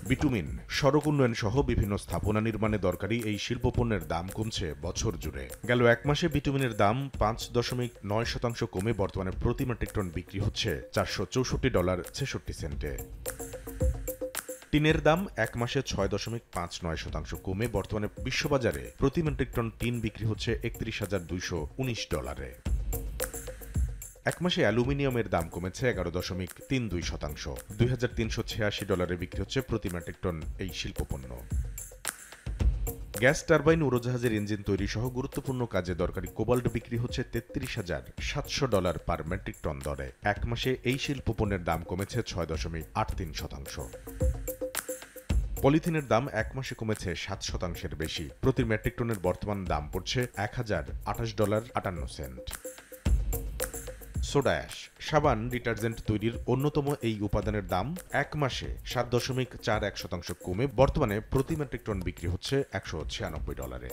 Bitumen, সড়ক উন্নয়ন সহ বিভিন্ন স্থাপনা নির্মাণে দরকারি এই শিল্পপণ্যের দাম কমছে বছর জুড়ে। গেল এক মাসে বিটুমিনের দাম ৫.৯% কমে বর্তমানে প্রতি মেট্রিক টন বিক্রি হচ্ছে $৪৬৪.৬৬। টিনের দাম এক মাসে ৬.৫৯% কমে বর্তমানে বিশ্ববাজারে প্রতি মেট্রিক টন টিন বিক্রি হচ্ছে $৩১,২১৯। এক মাসে অ্যালুমিনিয়ামের দাম কমেছে ১১.৩২%। $২,৩৮৬ বিক্রি হচ্ছে প্রতি মেট্রিক টন এই শিল্পপণ্য। গ্যাস টারবাইন, উড়োজাহাজের ইঞ্জিন তৈরি সহ গুরুত্বপূর্ণ কাজে দরকারি কোবাল্ট বিক্রি হচ্ছে $৩৩,৭০০ পার মেট্রিক টন দরে। এক মাসে এই শিল্পপণ্যের দাম কমেছে ৬.৮৩%। পলিথিনের দাম এক মাসে কমেছে ৭%-এর বেশি। প্রতি মেট্রিক টনের বর্তমান দাম পড়ছে $১,০২৮.৫৮। সোডা অ্যাশ, সাবান, ডিটারজেন্ট তৈরির অন্যতম এই উপাদানের দাম এক মাসে ৭.৪১% কমে বর্তমানে প্রতি মেট্রিক টন বিক্রি হচ্ছে $১৯৬